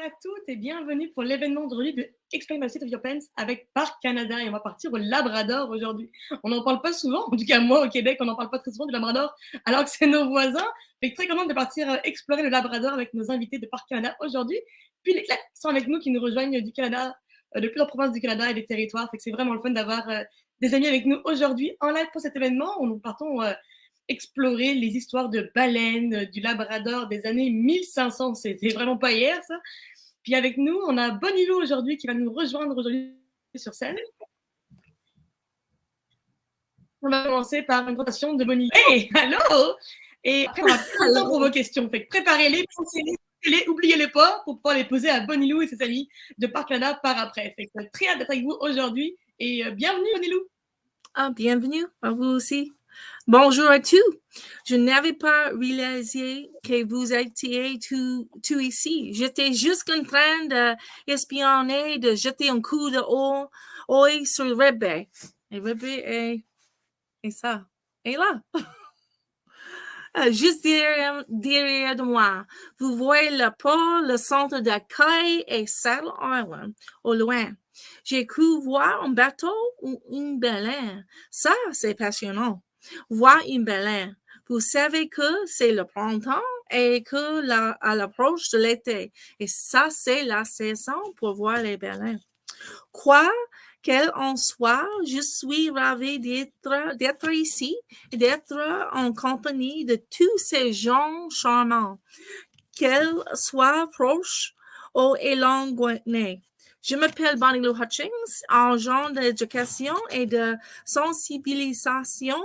à toutes et bienvenue pour l'événement d'aujourd'hui de Explain my State of Your Pants avec Parc Canada et on va partir au Labrador aujourd'hui. On n'en parle pas souvent, en tout cas moi au Québec on n'en parle pas très souvent du Labrador alors que c'est nos voisins. Fait que très contente de partir explorer le Labrador avec nos invités de Parc Canada aujourd'hui. Puis les clés sont avec nous qui nous rejoignent du Canada, de plusieurs provinces du Canada et des territoires. Fait que c'est vraiment le fun d'avoir des amis avec nous aujourd'hui en live pour cet événement où nous partons explorer les histoires de baleines du Labrador des années 1500. C'était vraiment pas hier, ça. Puis avec nous, on a Bonilou aujourd'hui qui va nous rejoindre aujourd'hui sur scène. On va commencer par une présentation de Bonilou. Hey, allô! Et après, on a plein de temps pour vos questions. Fait que préparez-les, pensez-les, oubliez-les pas pour pouvoir les poser à Bonilou et ses amis de Parc Canada par après. Fait que très hâte d'être avec vous aujourd'hui et bienvenue Bonilou. Ah, bienvenue à vous aussi. Bonjour à tous. Je n'avais pas réalisé que vous étiez tout ici. J'étais juste en train d'espionner, de jeter un coup d'œil sur le Rebbe. Et Rebbe est ça. Et là. Juste derrière de moi. Vous voyez le port, le centre d'accueil et Saddle Island au loin. J'ai cru voir un bateau ou une baleine. Ça, c'est passionnant. Voir une baleine. Vous savez que c'est le printemps et que à l'approche de l'été. Et ça, c'est la saison pour voir les baleines. Quoi qu'elle en soit, je suis ravie d'être ici et d'être en compagnie de tous ces gens charmants, qu'elles soient proches ou éloignées. Je m'appelle Bonilou Hutchings, agent d'éducation et de sensibilisation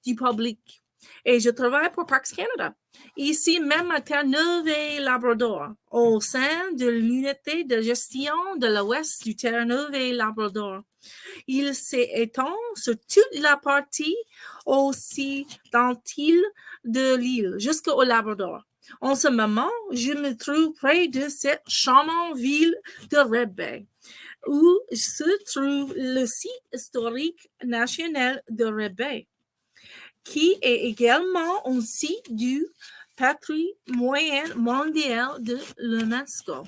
du public. Et je travaille pour Parcs Canada, ici même à Terre-Neuve et Labrador, au sein de l'unité de gestion de l'ouest du Terre-Neuve et Labrador. Il s'étend sur toute la partie occidentale de l'île, jusqu'au Labrador. En ce moment, je me trouve près de cette charmante ville de Red Bay, où se trouve le site historique national de Red Bay, qui est également un site du patrimoine mondial de l'UNESCO.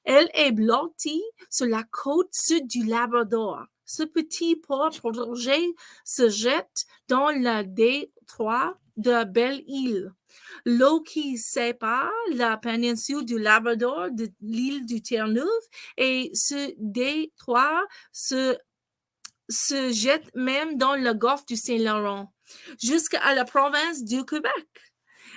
Elle est blottée sur la côte sud du Labrador. Ce petit port protégé se jette dans le détroit de Belle-Île, l'eau qui sépare la péninsule du Labrador de l'île du Terre-Neuve, et ce détroit se jette même dans le golfe du Saint-Laurent, jusqu'à la province du Québec.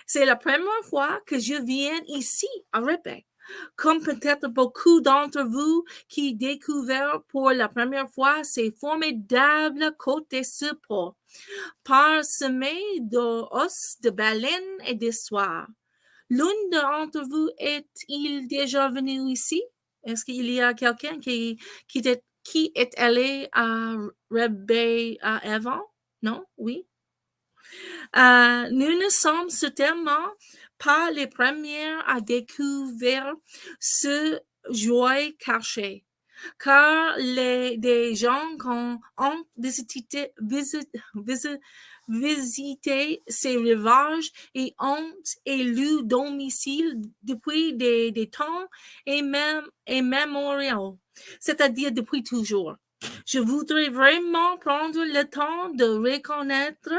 C'est la première fois que je viens ici, à Québec. Comme peut-être beaucoup d'entre vous qui découvrent pour la première fois ces formidables côtes et ce port, parsemées d'os, de baleines et d'histoires. L'un d'entre vous est-il déjà venu ici? Est-ce qu'il y a quelqu'un qui est allé à Red Bay avant? Non? Oui? Nous ne sommes certainement pas les premières à découvrir ce joyau caché, car des gens qui ont visité ces rivages et ont élu domicile depuis des temps immémoriaux, c'est-à-dire depuis toujours. Je voudrais vraiment prendre le temps de reconnaître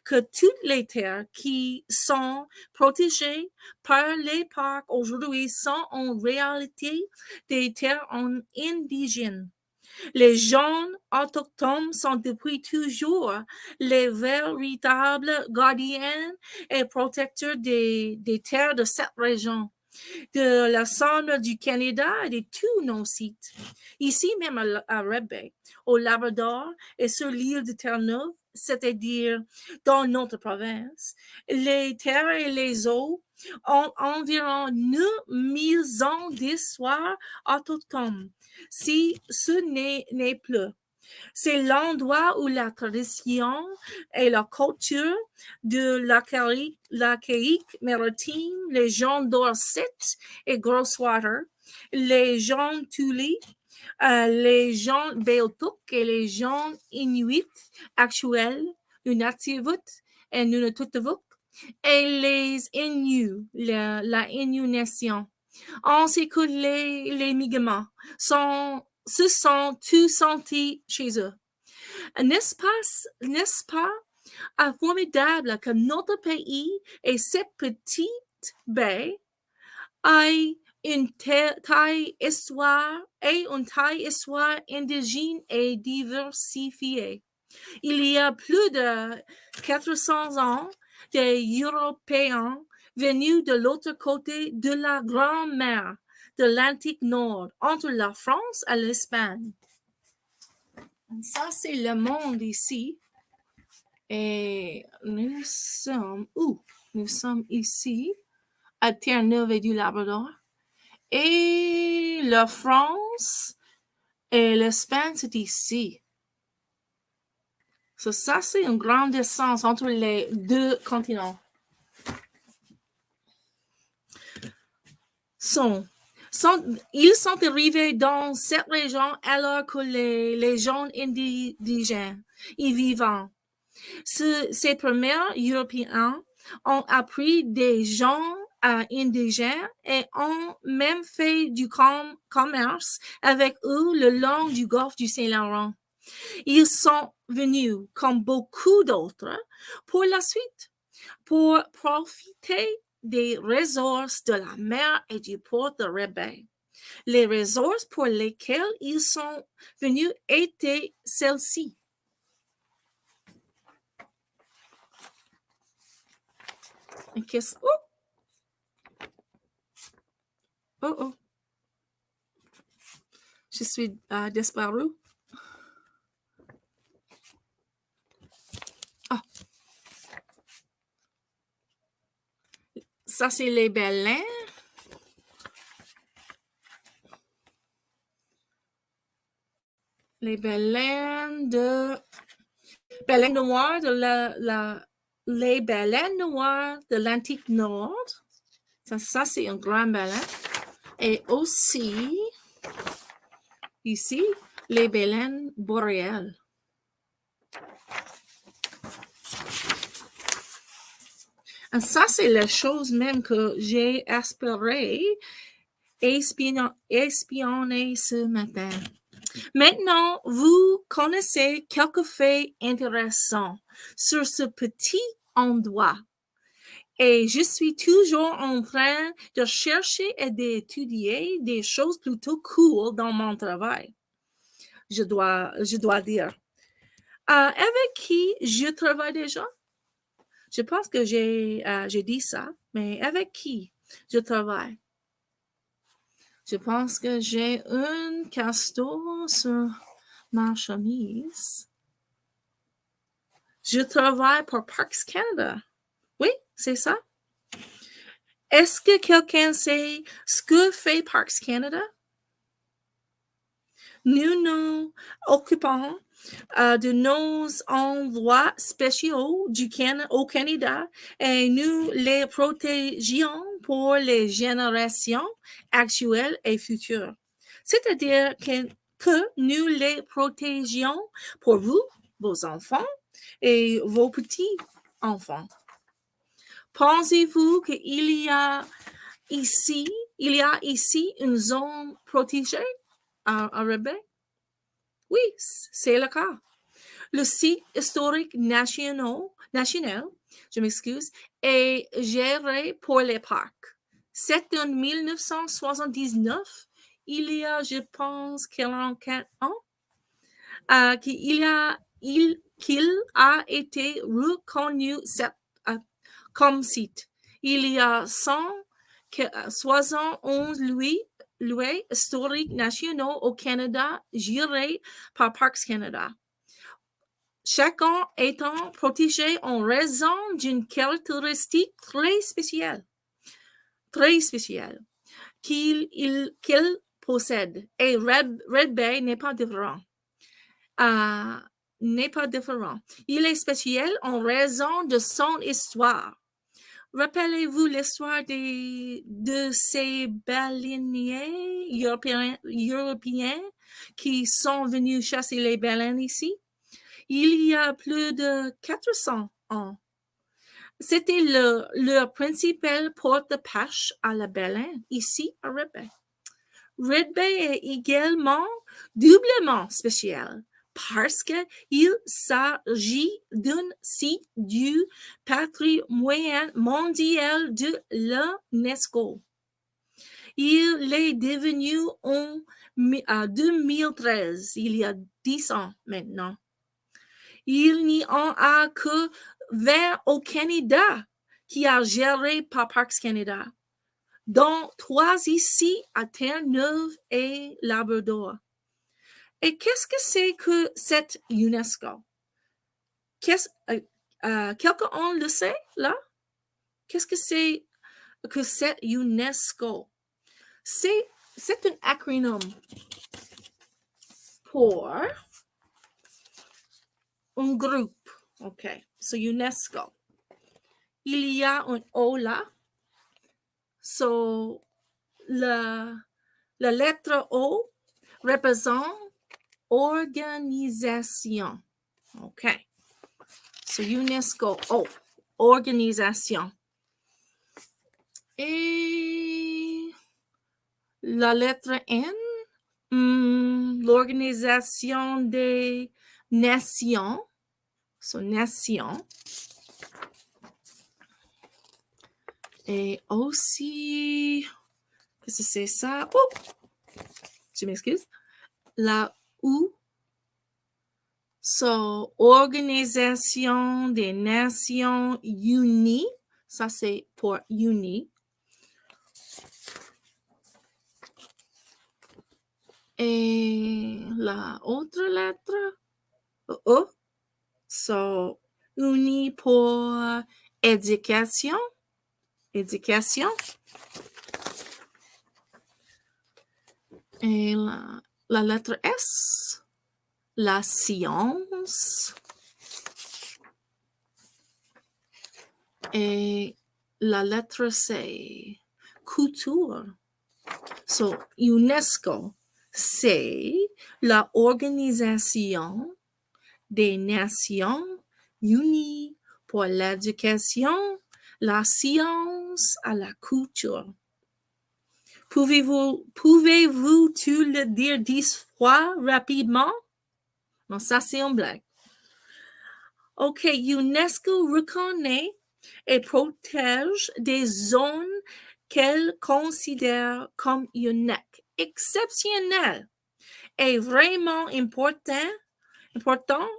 que toutes les terres qui sont protégées par les parcs aujourd'hui sont en réalité des terres indigènes. Les gens autochtones sont depuis toujours les véritables gardiens et protecteurs des terres de cette région, de l'ensemble du Canada et de tous nos sites. Ici même à Red Bay, au Labrador et sur l'île de Terre-Neuve, c'est-à-dire dans notre province, les terres et les eaux ont environ 9000 ans d'histoire autochtone, si ce n'est plus. C'est l'endroit où la tradition et la culture de l'archaïque maritime, les gens d'Orset et Grosswater, les gens Thule, les gens Beothuk et les gens Inuits actuels, Nunavut et Nunavutavuk, et les Inuits, la Innu Nation, On s'écoute les migrants, se sont tous sentis chez eux. N'est-ce pas formidable que notre pays et cette petite baie aient une taille histoire indigène et diversifiée. Il y a plus de 400 ans, des Européens venus de l'autre côté de la grande mer de l'Atlantique Nord, entre la France et l'Espagne. Ça, c'est le monde ici. Et nous sommes où? Nous sommes ici, à Terre-Neuve et du Labrador. Et la France et l'Espagne, c'est ici. So, ça, c'est une grande distance entre les deux continents. Ils sont arrivés dans cette région alors que les gens indigènes y vivant. Ces premiers Européens ont appris des gens indigènes et ont même fait du commerce avec eux le long du golfe du Saint-Laurent. Ils sont venus, comme beaucoup d'autres, pour la suite, pour profiter des ressources de la mer et du port de Rebais. Les ressources pour lesquelles ils sont venus étaient celles-ci. Oh. Je suis disparue. Ah. Ça, c'est les baleines. Les baleines noires les baleines noires de l'Atlantique Nord. Ça c'est un grand baleine. Et aussi, ici, les baleines boréales. Et ça, c'est la chose même que j'ai espéré espionner ce matin. Maintenant, vous connaissez quelques faits intéressants sur ce petit endroit. Et je suis toujours en train de chercher et d'étudier des choses plutôt cool dans mon travail. Je dois dire. Avec qui je travaille déjà? Je pense que j'ai dit ça, mais avec qui je travaille? Je pense que j'ai un castor sur ma chemise. Je travaille pour Parks Canada. Oui, c'est ça. Est-ce que quelqu'un sait ce que fait Parks Canada? Nous nous occupons de nos endroits spéciaux au Canada et nous les protégeons pour les générations actuelles et futures. C'est-à-dire que nous les protégeons pour vous, vos enfants et vos petits-enfants. Pensez-vous qu'il y a ici une zone protégée à Rebais? Oui, c'est le cas. Le site historique national, est géré pour les parcs. C'est en 1979, il y a, je pense, 44 ans, qu'il a été reconnu comme site. Il y a 171 lieux historiques nationaux au Canada gérés par Parks Canada. Chacun étant protégé en raison d'une caractéristique très spéciale qu'il possède. Et Red Bay n'est pas différent. Il est spécial en raison de son histoire. Rappelez-vous l'histoire de ces baleiniers européens qui sont venus chasser les baleines ici? Il y a plus de 400 ans. C'était leur principal porte de pêche à la baleine, ici à Red Bay. Red Bay est également doublement spécial parce qu'il s'agit d'un site du patrimoine mondial de l'UNESCO. Il est devenu en 2013, il y a 10 ans maintenant. Il n'y en a que 20 au Canada qui a géré par Parcs Canada, dont 3 ici à Terre-Neuve et Labrador. Et qu'est-ce que c'est que cette UNESCO? Quelqu'un le sait là? Qu'est-ce que c'est que cette UNESCO? C'est un acronyme pour un groupe. OK, so UNESCO. Il y a un O là. So, la lettre O représente organisation. OK. So, UNESCO, O, organisation. Et la lettre N, l'organisation des nations. So, nation. Et aussi, qu'est-ce que c'est ça? Oh! Je m'excuse. La U. So, Organisation des Nations Unies. Ça, c'est pour uni. Et la autre lettre, E. So, uni pour éducation. Éducation. Et la lettre S, la science. Et la lettre C, culture. So, UNESCO, c'est la Organisation des Nations Unies pour l'éducation, la science et la culture. Pouvez-vous tout le dire 10 fois rapidement? Non, ça c'est une blague. OK, UNESCO reconnaît et protège des zones qu'elle considère comme uniques, exceptionnelles et vraiment important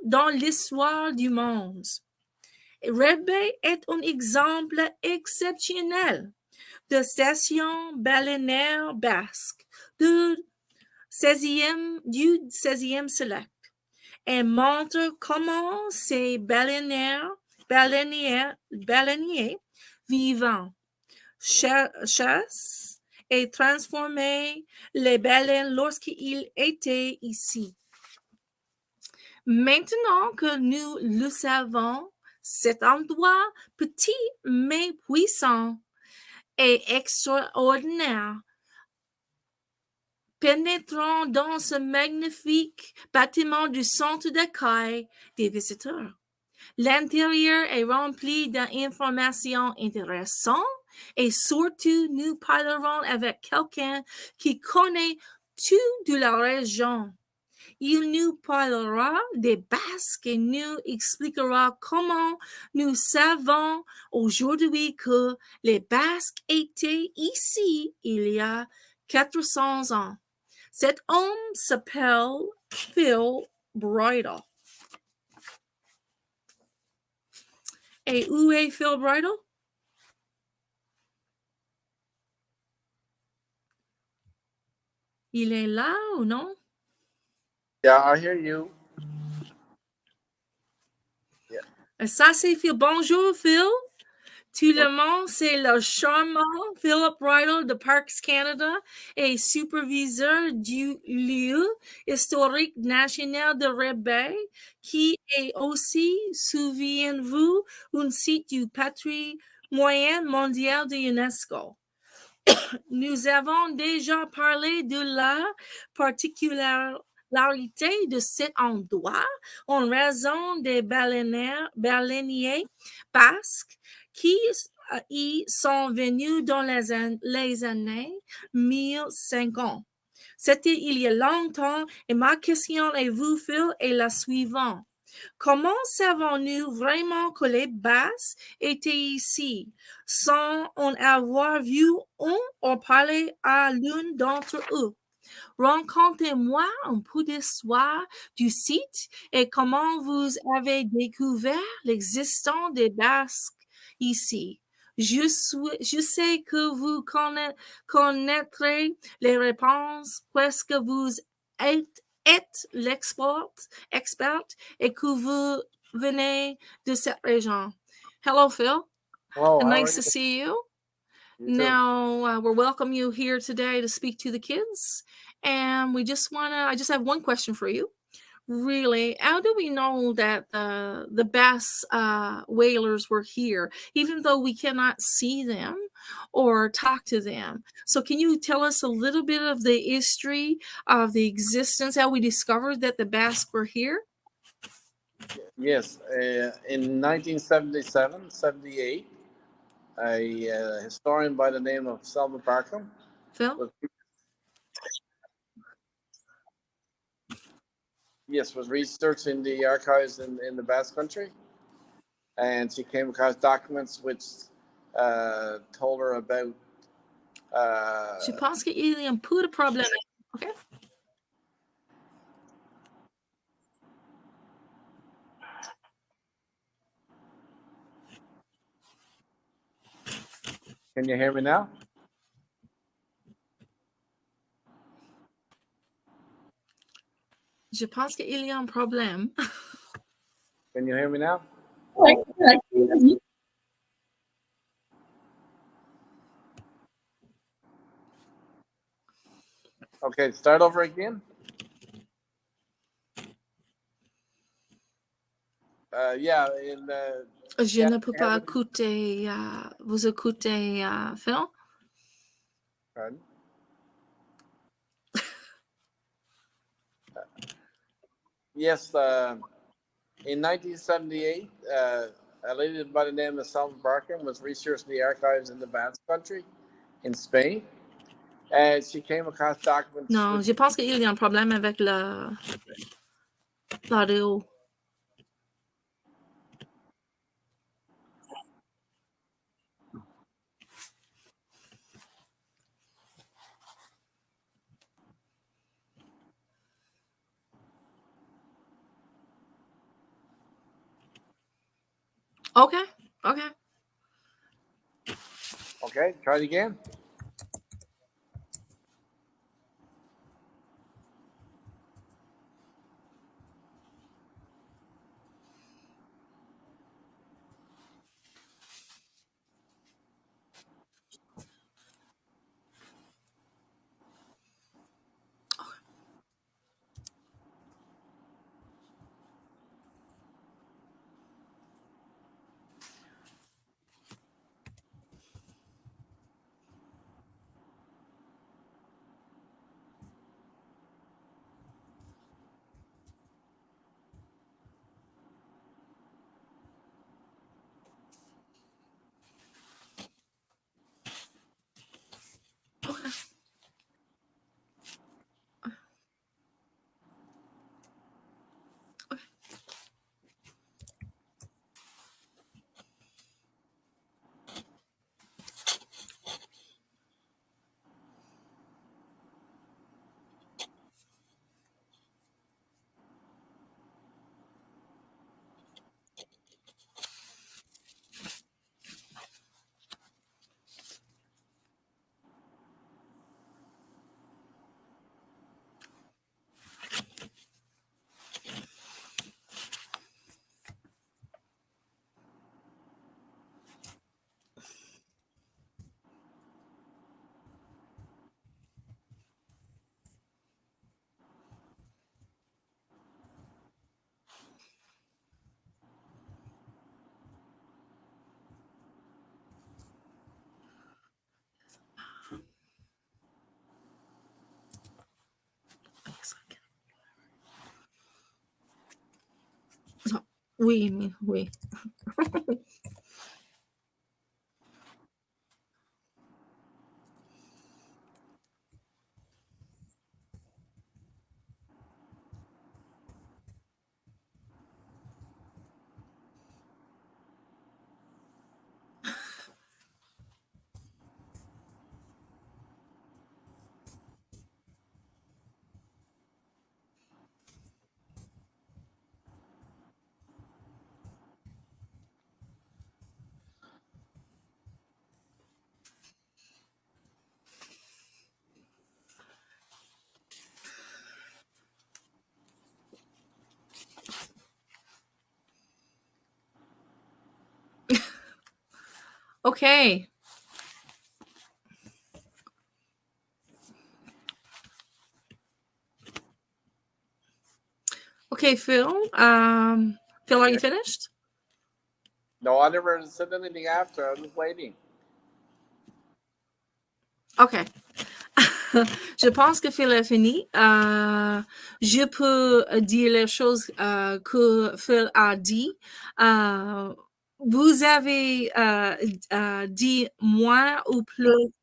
dans l'histoire du monde. Red Bay est un exemple exceptionnel de station baleinière basque du 16e siècle et montre comment ces baleiniers vivants chassent et transformaient les baleines lorsqu'ils étaient ici. Maintenant que nous le savons, cet endroit petit mais puissant et extraordinaire, pénétrant dans ce magnifique bâtiment du centre d'accueil des visiteurs. L'intérieur est rempli d'informations intéressantes et surtout nous parlerons avec quelqu'un qui connaît tout de la région. Il nous parlera des Basques et nous expliquera comment nous savons aujourd'hui que les Basques étaient ici il y a 400 ans. Cet homme s'appelle Phil Bridle. Et où est Phil Bridle? Il est là ou non? Yeah, I hear you. Yeah. Ça, c'est Phil. Bonjour, Phil. Tout le monde, c'est le charmant Philip Bridle de Parcs Canada et superviseur du lieu historique national de Red Bay, qui est aussi, souvenez-vous, un site du patrimoine mondial de l'UNESCO. Nous avons déjà parlé de la particularité de cet endroit en raison des baleiniers basques qui y sont venus dans les années 1050. C'était il y a longtemps et ma question à vous, Phil, est la suivante. Comment savons-nous vraiment que les Basques étaient ici sans en avoir vu un ou parlé à l'un d'entre eux? Racontez-moi un peu d'histoire du site et comment vous avez découvert l'existence des Basques ici. Je sais que vous connaîtrez les réponses puisque vous êtes expert et que vous venez de cette région. Hello, Phil. Hello, how are Nice to you? see you. You too. Now, we're welcome you here today to speak to the kids. And I just have one question for you. Really, how do we know that the bass whalers were here, even though we cannot see them or talk to them? So, can you tell us a little bit of the history of the existence, how we discovered that the Basques were here? Yes, in 1977, 78, a historian by the name of Selma Barkham Phil? was researching the archives in the Basque Country, and she came across documents which told her about. Je pense qu'il y a un peu de problème. Okay. Can you hear me now? Je pense qu'il y a un problème. Can you hear me now? Ouais, correct. Vas-y. Okay, start over again. Yeah, in Je ne peux pas écouter, vous écouter, Phil? pardon? Yes, in 1978, a lady by the name of Selma Barkham was researching the archives in the Basque Country in Spain, and she came across documents. Non, je pense qu'il y a un problème avec l'audio. Okay. Okay, try it again. Oui. OK. Okay, Phil. Phil, are you finished? No, I never said anything after. I was waiting. OK. Je pense que Phil est fini. Je peux dire les choses que Phil a dit. Vous avez dit moins ou plus.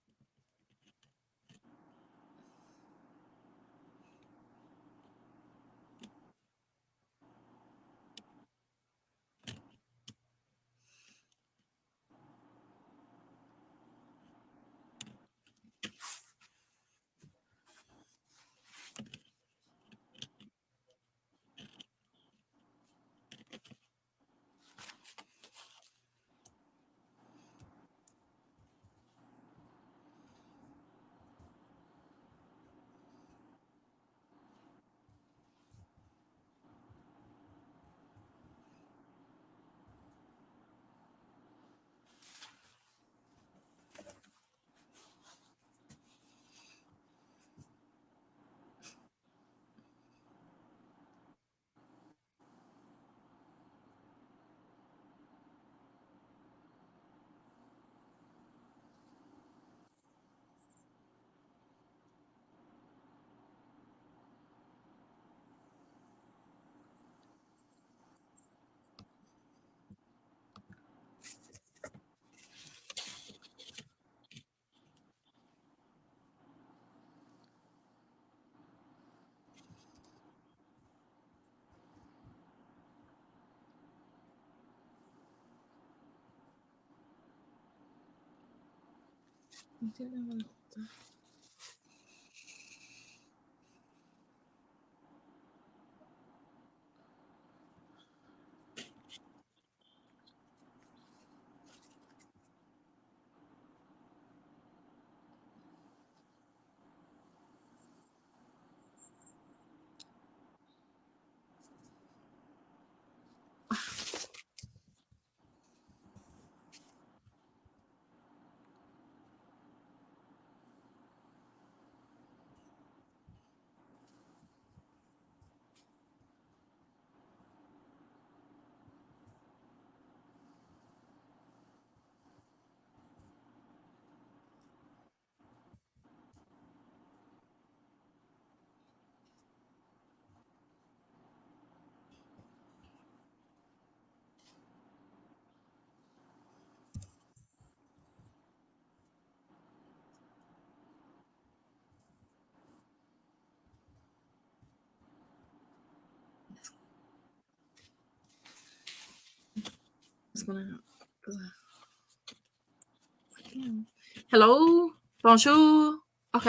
Hello, bonjour. OK.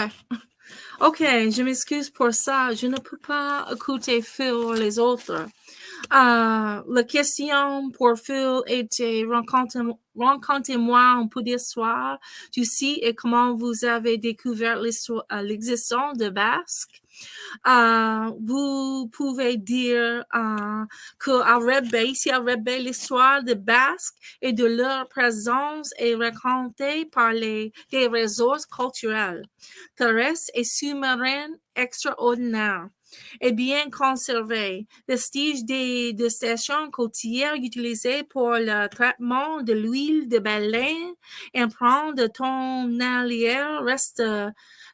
OK, je m'excuse pour ça. Je ne peux pas écouter Phil les autres. La question pour Phil était racontez-moi un peu d'histoire d'ici et comment vous avez découvert l'existence de Basque. Vous pouvez dire qu'à Red Bay, ici à Red Bay, l'histoire de Basque et de leur présence est racontée par des ressources culturelles, terrestres et sous-marines extraordinaires et bien conservées. Vestiges de stations côtières utilisées pour le traitement de l'huile de baleine, empreintes de tonalière, restes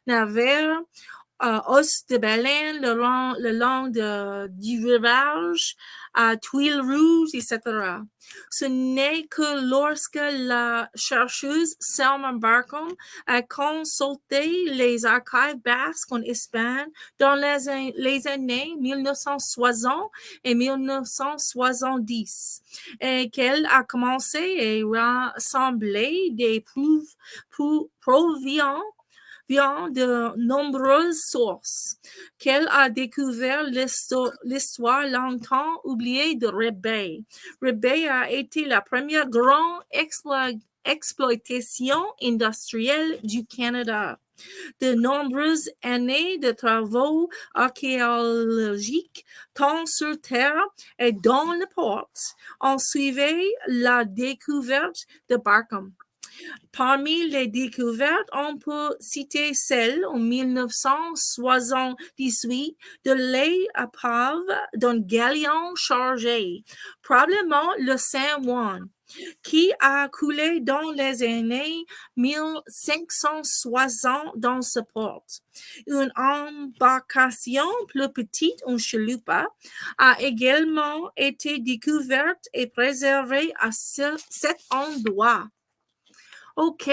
navires, os de baleine le long du rivage, tuiles rouges, etc. Ce n'est que lorsque la chercheuse Selma Barcom a consulté les archives basques en Espagne dans les années 1960 et 1970 et qu'elle a commencé à rassembler des provisions de nombreuses sources, qu'elle a découvert l'histoire longtemps oubliée de Red Bay. Red Bay a été la première grande exploitation industrielle du Canada. De nombreuses années de travaux archéologiques, tant sur terre et dans les portes, ont suivi la découverte de Barcom. Parmi les découvertes, on peut citer celle en 1978 de l'épave d'un galion chargé, probablement le Saint-Juan, qui a coulé dans les années 1560 dans ce port. Une embarcation plus petite, une chaloupe, a également été découverte et préservée à cet endroit. OK.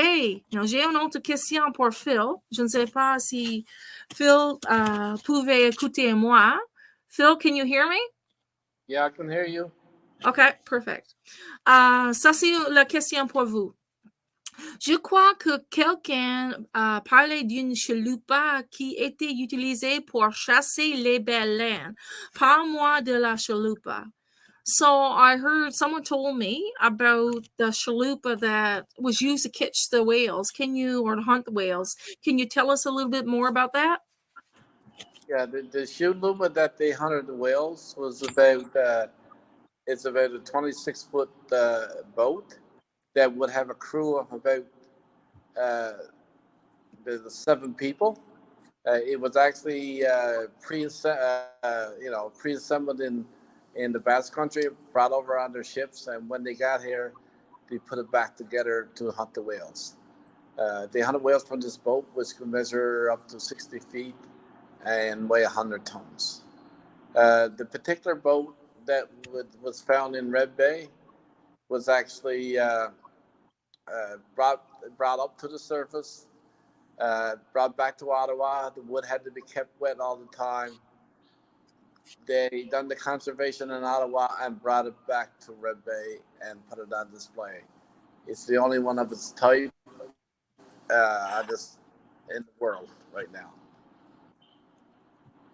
Now, j'ai une autre question pour Phil. Je ne sais pas si Phil pouvait écouter moi. Phil, can you hear me? Yeah, I can hear you. OK, perfect. Ça, c'est la question pour vous. Je crois que quelqu'un parlait d'une chaloupe qui était utilisée pour chasser les baleines. Parle-moi de la chaloupe. So I heard someone told me about the chalupa that was used to catch the whales. Or hunt the whales. Can you tell us a little bit more about that? Yeah, the chalupa that they hunted the whales was about it's about a 26-foot boat that would have a crew of about the 7 people. It was actually pre-assembled in the Basque Country, brought over on their ships, and when they got here, they put it back together to hunt the whales. They hunted whales from this boat, which can measure up to 60 feet and weigh 100 tons. The particular boat that was found in Red Bay was actually brought up to the surface, brought back to Ottawa. The wood had to be kept wet all the time. They done the conservation in Ottawa and brought it back to Red Bay and put it on display. It's the only one of its type in the world right now.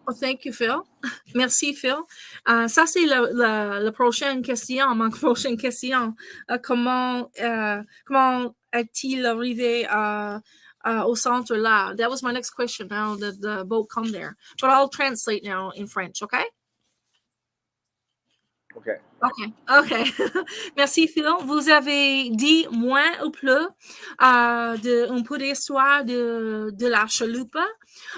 Oh, thank you, Phil. Merci, Phil. Ça, c'est la prochaine question, ma prochaine question. Comment est-il arrivé au centre là? That was my next question. How did the boat come there? But I'll translate now in French, okay? Okay. OK. Merci, Phil. Vous avez dit moins ou plus un peu d'histoire de la chaloupe.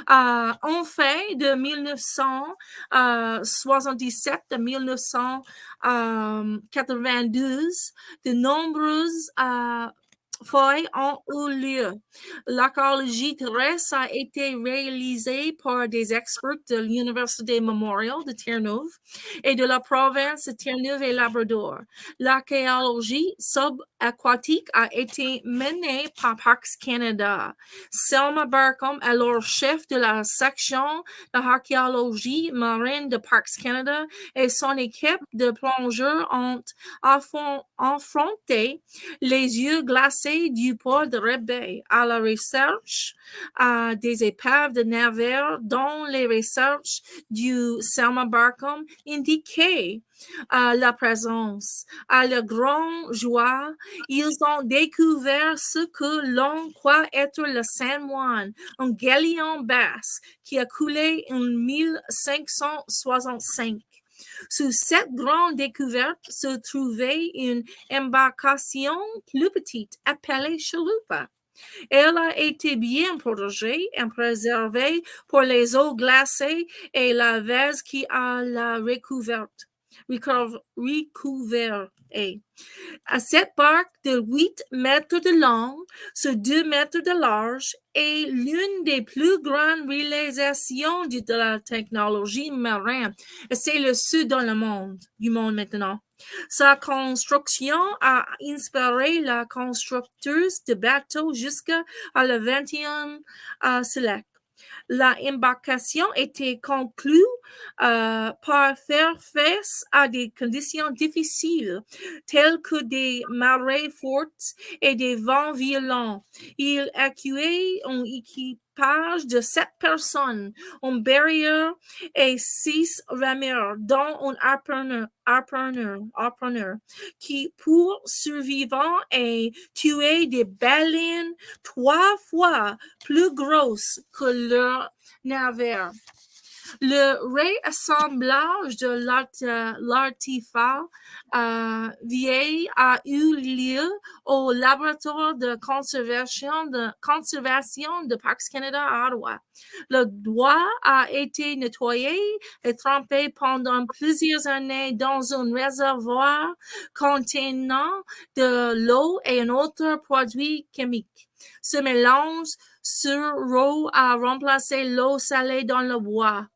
En fait, de 1977 à 1992, de nombreuses feuilles ont eu lieu. L'archéologie terrestre a été réalisée par des experts de l'Université Memorial de Terre-Neuve et de la province de Terre-Neuve et Labrador. L'archéologie subaquatique a été menée par Parcs Canada. Selma Barcombe, alors chef de la section d'archéologie marine de Parcs Canada, et son équipe de plongeurs ont affronté les yeux glacés du port de Red Bay à la recherche des épaves de navires dont les recherches du Selma Barcombe indiquaient la présence. À leur grande joie, ils ont découvert ce que l'on croit être le Saint-Juan, un galion basque qui a coulé en 1565. Sous cette grande découverte se trouvait une embarcation plus petite appelée chaloupe. Elle a été bien protégée et préservée pour les eaux glacées et la vase qui a la recouverte. À cette barque de 8 mètres de long sur 2 mètres de large est l'une des plus grandes réalisations de la technologie marine. C'est le sud dans le monde, du monde maintenant. Sa construction a inspiré la constructrice de bateaux jusqu'à le 21e siècle. La embarcation était conclue par faire face à des conditions difficiles, telles que des marées fortes et des vents violents. Il accueillait un équipage de 7 personnes, un barrière et 6 rameurs, dont un harponneur, qui, pour survivants, et tué des baleines 3 fois plus grosses que leur navire. Le réassemblage de l'artefact vieil a eu lieu au laboratoire de conservation de Parcs Canada à Ottawa. Le bois a été nettoyé et trempé pendant plusieurs années dans un réservoir contenant de l'eau et un autre produit chimique. Ce mélange sur eau a remplacé l'eau salée dans le bois,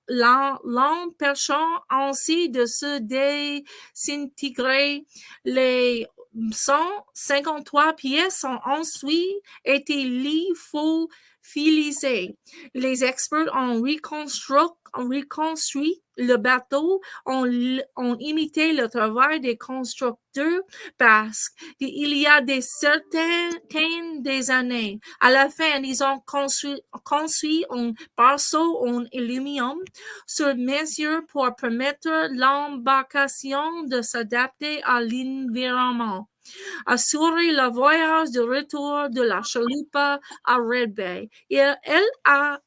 l'empêchant ainsi de se désintégrer. Les 153 pièces ont ensuite été lyophilisées. Les experts ont reconstruit le bateau, ont imité le travail des constructeurs basques il y a des certaines des années. À la fin, ils ont construit un berceau en aluminium sur mesure pour permettre l'embarcation de s'adapter à l'environnement. Assurer le voyage de retour de la chaloupe à Red Bay. Elle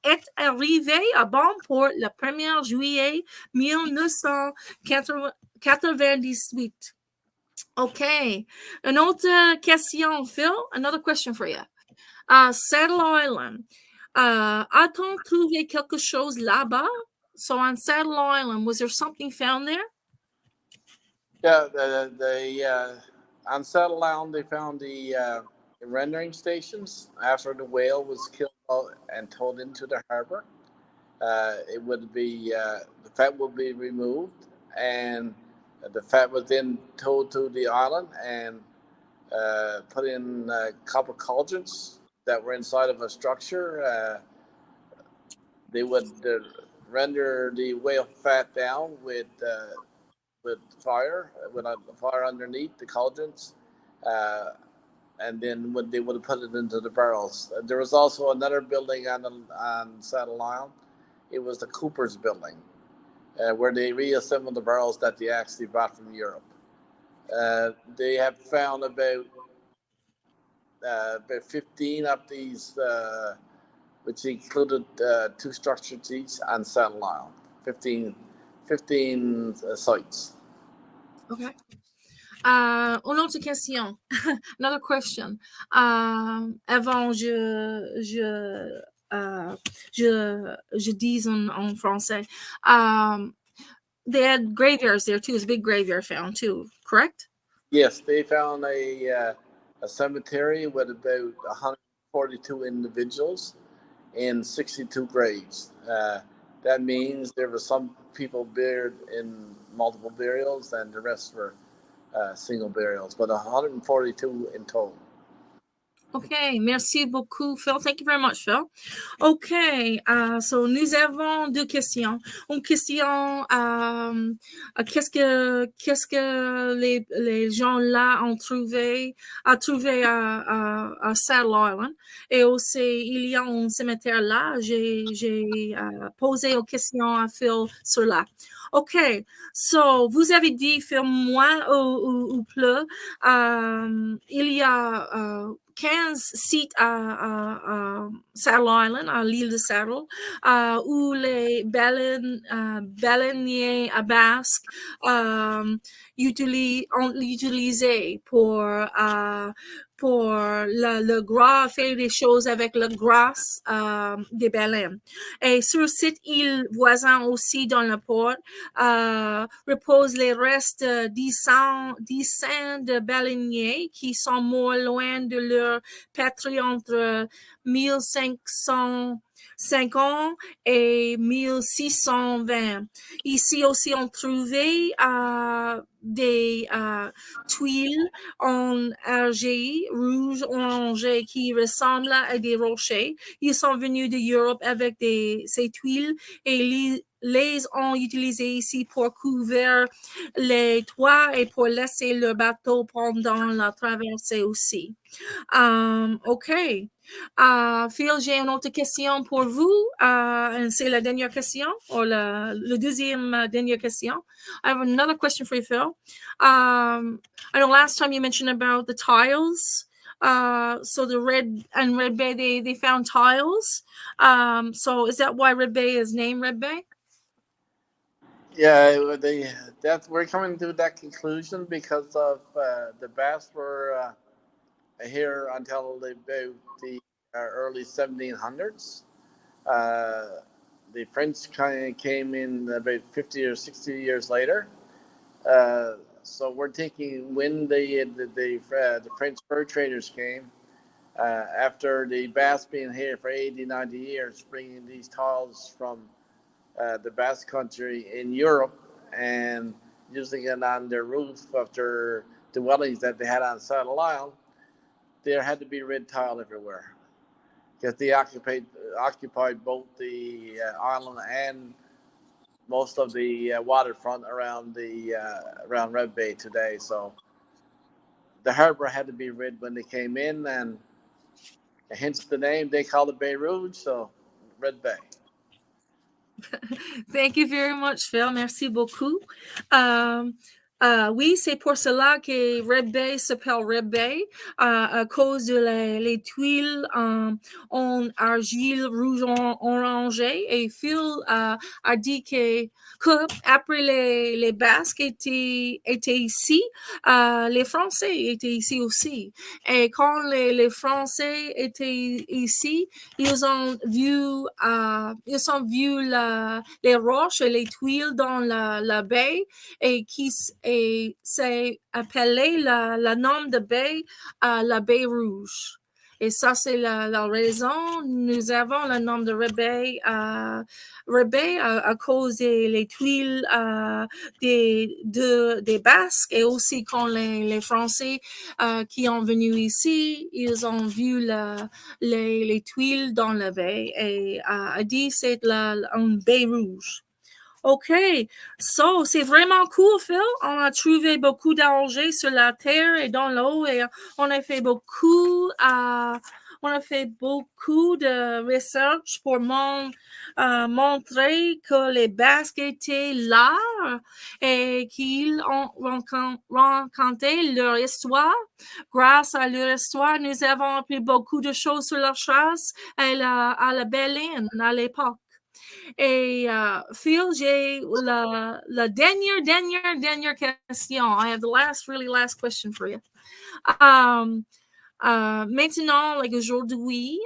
est arrivée à bon port le 1er juillet 1998. Okay. Une autre question, Phil. Another question for you. Saddle Island. A-t-on trouvé quelque chose là-bas? So on Saddle Island, was there something found there? Yeah, on Saddle Island, they found the rendering stations after the whale was killed and towed into the harbor. It would be the fat would be removed, and the fat was then towed to the island and put in copper cauldrons that were inside of a structure. They would render the whale fat down with fire, with a fire underneath the cauldrons, and then they would have put it into the barrels. There was also another building on Saddle Island. It was the Cooper's building, where they reassembled the barrels that they actually brought from Europe. They have found about 15 of these, which included 2 structures each on Saddle Island. 15 sites. Okay. Une autre question. Another question. Avant, je dis en français. They had graveyards there too. It was a big graveyard found too, correct? Yes, they found a cemetery with about 142 individuals in 62 graves. That means there were some people buried in multiple burials and the rest were single burials, but 142 in total. Okay, merci beaucoup, Phil. Thank you very much, Phil. Okay, so nous avons 2 questions. Une question, qu'est-ce que les gens là ont trouvé à Saddle Island? Et aussi, il y a un cimetière là. J'ai posé une question à Phil sur là. Okay, so vous avez dit, Phil, moins ou plus, il y a 15 sites à Saddle Island, à l'île de Saddle, où les baleiniers à basque ont utilisé pour le gras, faire des choses avec le gras des baleines. Et sur cette île voisine aussi dans le port, reposent les restes dizaines de baleiniers qui sont morts loin de leur patrie entre 1550 et 1620. Ici aussi, on trouvait des tuiles en argile rouge orangé qui ressemblent à des rochers. Ils sont venus d'Europe avec ces tuiles et les ont utilisées ici pour couvrir les toits et pour laisser le bateau pendant la traversée aussi. OK. Phil, j'ai une autre question pour vous. C'est la dernière question, ou la deuxième dernière question. I have another question for you, Phil. I know last time you mentioned about the tiles So the Red Bay, they found tiles. So is that why Red Bay is named Red Bay? Yeah, we're coming to that conclusion because of the Basques were here until the early 1700s. The French kind of came in about 50 or 60 years later. So we're thinking when the French fur traders came, after the Basques being here for 80, 90 years, bringing these tiles from the Basque country in Europe and using it on their roof of their dwellings that they had on Saddle Island, there had to be red tile everywhere because they occupied both the island and most of the waterfront around around Red Bay today. So the harbor had to be red when they came in, and hence the name. They call it Bay Rouge, so Red Bay. Thank you very much, Phil. Merci beaucoup. Oui, c'est pour cela que Red Bay s'appelle Red Bay, à cause de les tuiles en argile rouge orangé. Et Phil a dit que après les Basques étaient ici, les Français étaient ici aussi. Et quand les Français étaient ici, ils ont vu les roches et les tuiles dans la baie et s'est appelé le nom de baie la baie rouge. Et ça, c'est la raison. Nous avons le nom de Red Bay à cause des tuiles des Basques et aussi quand les Français qui ont venu ici, ils ont vu les tuiles dans la baie et a dit c'est une baie rouge. OK. So, c'est vraiment cool, Phil. On a trouvé beaucoup d'algés sur la terre et dans l'eau et on a fait beaucoup de research pour montrer que les Basques étaient là et qu'ils ont raconté leur histoire. Grâce à leur histoire, nous avons appris beaucoup de choses sur leur chasse à la baleine à l'époque. Et Phil, j'ai la dernière question. I have the last question for you. Maintenant, aujourd'hui,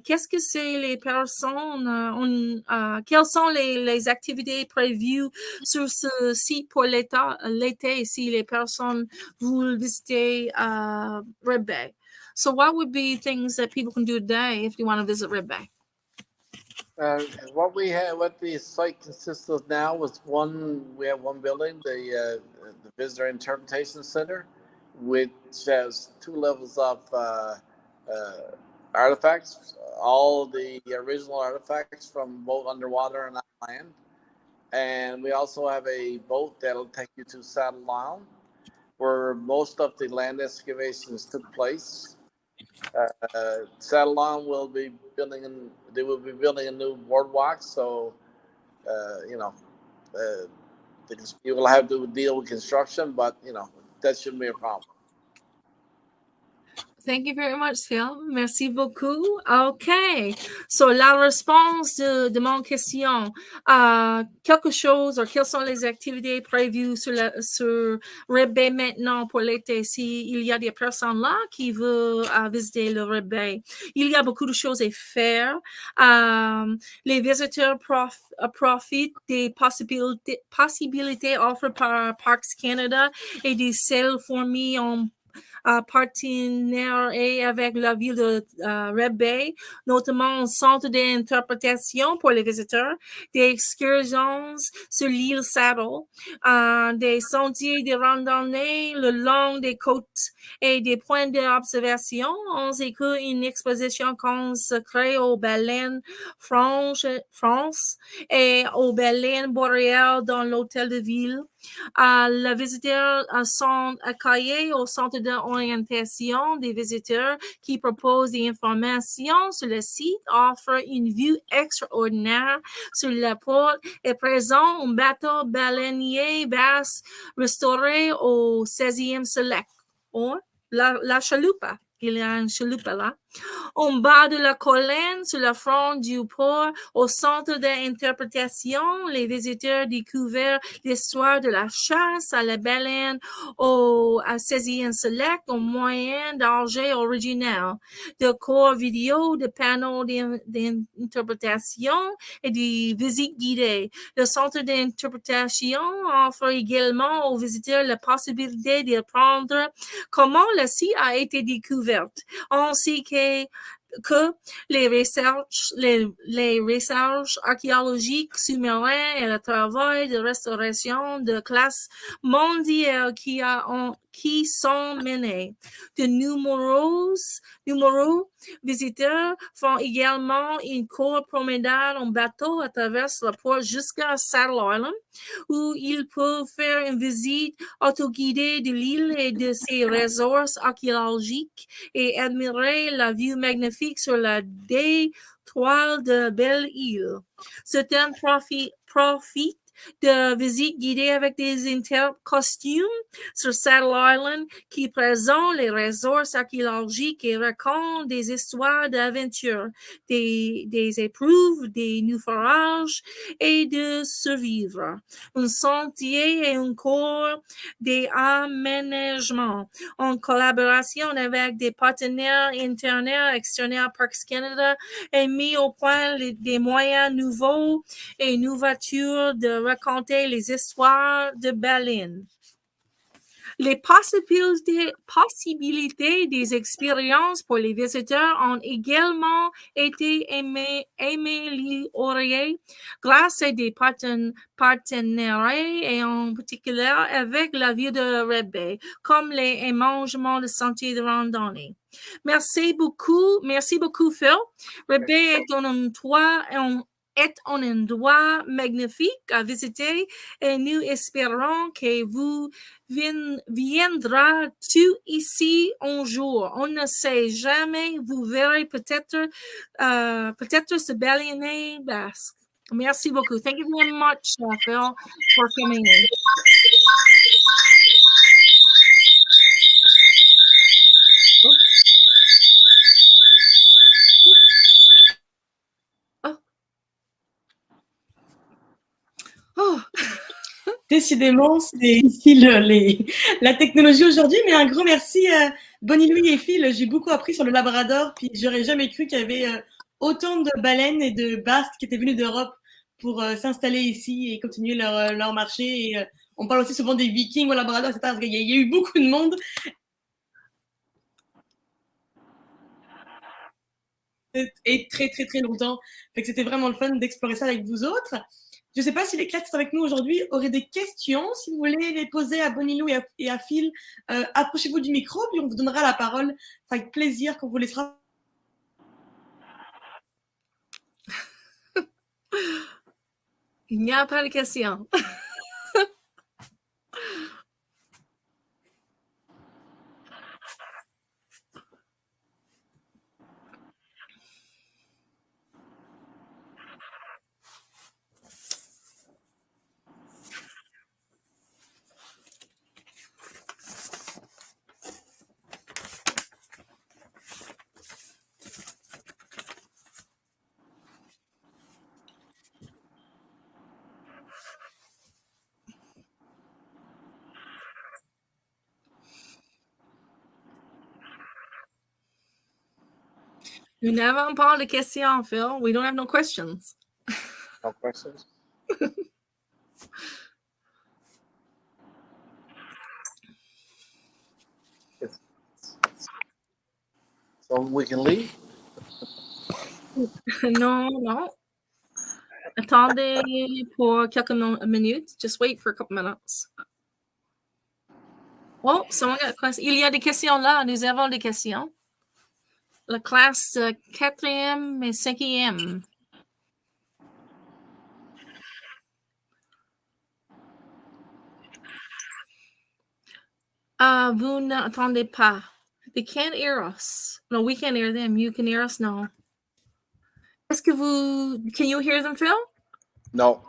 qu'est-ce que c'est les personnes, quelles sont les activités prévues sur ce site pour l'été si les personnes veulent visiter Red Bay? So what would be things that people can do today if they want to visit Red Bay? What the site consists of now is we have one building, the Visitor Interpretation Center, which has 2 levels of artifacts, all the original artifacts from both underwater and on land. And we also have a boat that'll take you to Saddle Island, where most of the land excavations took place. Saddle Island will be building a new boardwalk, so you will have to deal with construction, but that shouldn't be a problem. Thank you very much, Phil. Merci beaucoup. OK. So, la réponse de mon question, quelque chose, ou quelles sont les activités prévues sur Red Bay maintenant pour l'été, s'il y a des personnes là qui veulent visiter le Red Bay. Il y a beaucoup de choses à faire. Les visiteurs profitent des possibilités offertes par Parks Canada et des salles fournies en partenariat avec la ville de Red Bay, notamment un centre d'interprétation pour les visiteurs, des excursions sur l'île Saddle, des sentiers de randonnée le long des côtes et des points d'observation. On écoute une exposition consacrée aux baleines France et aux baleines boréales dans l'hôtel de ville. Les visiteurs sont accueillis au centre d'orientation des visiteurs qui propose des informations sur le site, offre une vue extraordinaire sur la porte et présente un bateau baleinier basque restauré au 16e siècle, la chaloupe. Il y a une chaloupe là. En bas de la colline, sur le front du port, au centre d'interprétation, les visiteurs découvrent l'histoire de la chasse à la baleine à 16e siècle au moyen d'objets originels, de corps vidéo, de panneaux d'interprétation et des visites guidées. Le centre d'interprétation offre également aux visiteurs la possibilité d'apprendre comment le site a été découvert. On sait que les recherches archéologiques sous-marins et le travail de restauration de classe mondiale qui sont menés. De nombreux visiteurs font également une courte promenade en bateau à travers le port jusqu'à Saddle Island, où ils peuvent faire une visite autoguidée de l'île et de ses ressources archéologiques et admirer la vue magnifique sur la détroit de Belle-Île. Certains profitent de visites guidées avec des intercostumes sur Saddle Island qui présentent les ressources archéologiques et racontent des histoires d'aventure, des épreuves, des naufrages et de survivre. Un sentier et un corps d'aménagement en collaboration avec des partenaires internes, extérieurs, Parks Canada, et mis au point des moyens nouveaux et novatures de raconter les histoires de baleines. Les possibilités des expériences pour les visiteurs ont également été améliorées grâce à des partenariats et en particulier avec la ville de Red Bay, comme les aménagements de sentiers de randonnée. Merci beaucoup, Phil. Red Bay est un endroit magnifique à visiter et nous espérons que vous viendra tout ici un jour. On ne sait jamais, vous verrez peut-être ce baleinier basque. Merci beaucoup. Thank you very much, Phil, for coming in. Oh. Décidément, c'est ici la technologie aujourd'hui, mais un grand merci Bonnie Louis et Phil. J'ai beaucoup appris sur le Labrador, puis j'aurais jamais cru qu'il y avait autant de baleines et de basques qui étaient venus d'Europe pour s'installer ici et continuer leur marché. Et, on parle aussi souvent des Vikings au Labrador, etc. Il y a eu beaucoup de monde. Et très, très, très longtemps. Fait que c'était vraiment le fun d'explorer ça avec vous autres. Je ne sais pas si les classes qui sont avec nous aujourd'hui auraient des questions. Si vous voulez les poser à Bonnie Lou et à Phil, approchez-vous du micro, puis on vous donnera la parole. Avec plaisir qu'on vous laissera. Il n'y a pas de questions. Nous n'avons pas de questions, Phil. We don't have no questions. No questions? So we can leave? Non. Attendez pour quelques minutes. Just wait for a couple minutes. Oh, il y a des questions là. Nous avons des questions. La classe 4e et 5e. Vous n'entendez pas. They can't hear us. No, we can't hear them. You can hear us? No. Est-ce que can you hear them, Phil? No.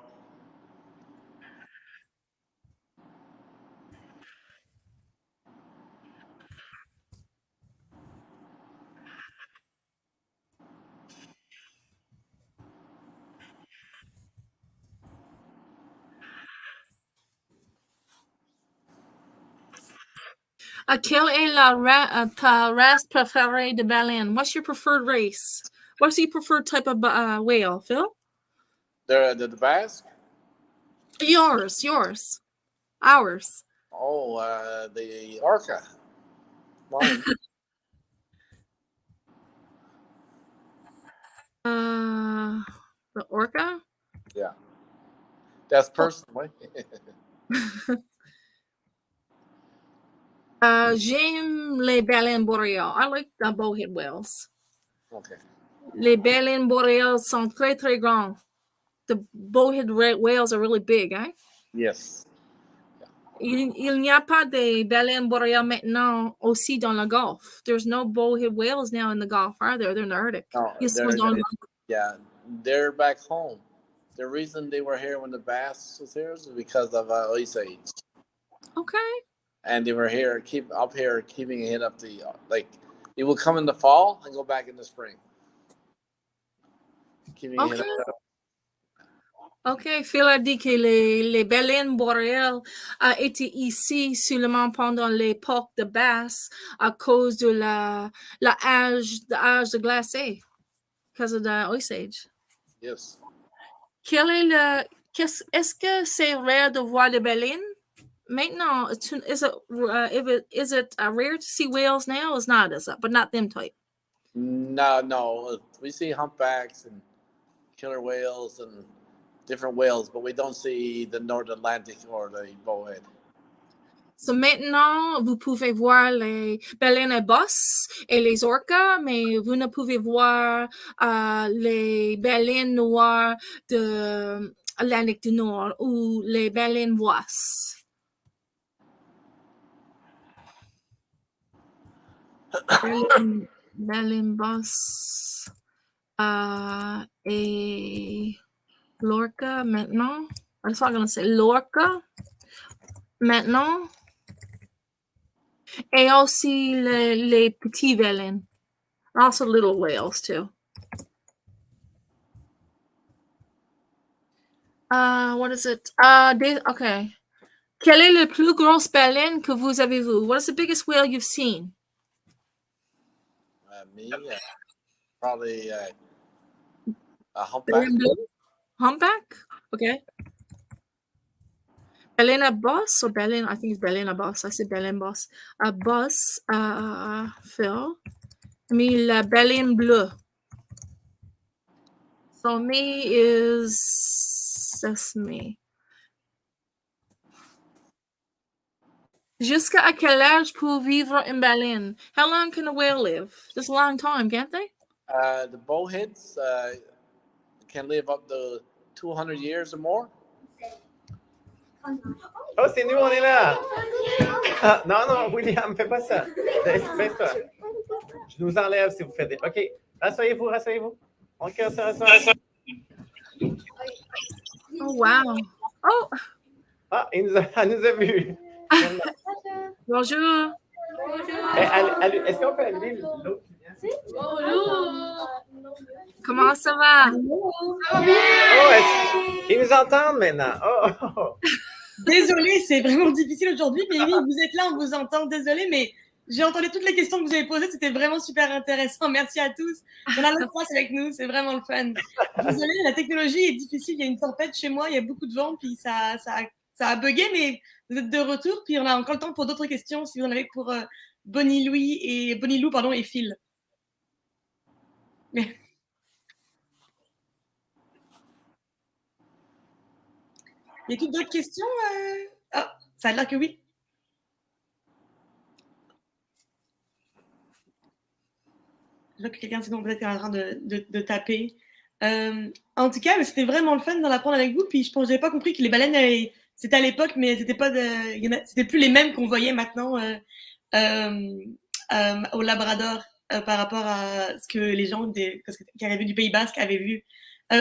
Quelle est ta race préférée de baleine? What's your preferred race? What's your preferred type of whale, Phil? The basque. Yours. Ours. Oh, the orca. Mine. The orca? Yeah. That's personally. J'aime les baleines boréales. I like the bowhead whales. Okay. Les baleines boréales sont très, très grands. The bowhead whales are really big, eh? Yes. Il n'y a pas de baleines boréales maintenant aussi dans le Golfe. There's no bowhead whales now in the Gulf, are there? They're in the Arctic. No, they're back home. The reason they were here when the bass was here is because of ice age. Okay. And they were here, keeping a hit up the It will come in the fall and go back in the spring. Keeping a hit up. OK, Phil a dit que les baleines boréales étaient ici seulement pendant l'époque de basse à cause de l'âge de glacé, because of the ice age. Yes. Est-ce que c'est rare de voir des baleines? Maintenant, is it rare to see whales now? It's not, is it? But not them type. No. We see humpbacks and killer whales and different whales, but we don't see the North Atlantic or the bowhead. So maintenant, vous pouvez voir les baleines à bosse et les orcas, mais vous ne pouvez voir les baleines noires de l'Atlantique du Nord ou les baleines boisses. Baleine bosse et l'orca maintenant. I'm not going to say l'orca maintenant. Et aussi les petits baleines. Also little whales too. What is it? Okay. Quelle est la plus grosse baleine que vous avez vue? What is the biggest whale you've seen? Me, probably a humpback. Humpback? Okay. Baleine à bosse or baleine? I think it's baleine à bosse. I said baleine bosse. A bosse, Phil. Me, la baleine bleue. So me that's me. Jusqu'à quel âge peut vivre une baleine? How long can a whale live? Just a long time, can't they? The bowheads can live up to 200 years or more. Oh, c'est nous, on est là. Ah, non, William, fais pas ça. Baisse-toi. Je nous enlève si vous faites des... OK, rasseyez-vous. On casse ça. Oh, wow. Oh! Ah, elle nous a vus. Bonjour. Est-ce qu'on peut allumer l'autre? Bonjour. Comment ça va? Ils nous entendent maintenant. Oh. Désolée, c'est vraiment difficile aujourd'hui, mais oui, vous êtes là, on vous entend. Désolée, mais j'ai entendu toutes les questions que vous avez posées. C'était vraiment super intéressant. Merci à tous. On a la France avec nous. C'est vraiment le fun. Désolée, la technologie est difficile. Il y a une tempête chez moi. Il y a beaucoup de vent. Puis ça a bugué, mais vous êtes de retour. Puis on a encore le temps pour d'autres questions si vous en avez pour Bonnie Lou et Phil. Mais... Y a-t-il d'autres questions? Ah, ça a l'air que oui. Je vois que quelqu'un sinon peut-être est en train de taper. En tout cas, c'était vraiment le fun d'en apprendre avec vous. Puis je pense que j'avais pas compris que les baleines, c'était à l'époque, mais c'était plus les mêmes qu'on voyait maintenant au Labrador par rapport à ce que les gens qui arrivaient du Pays Basque avaient vu. On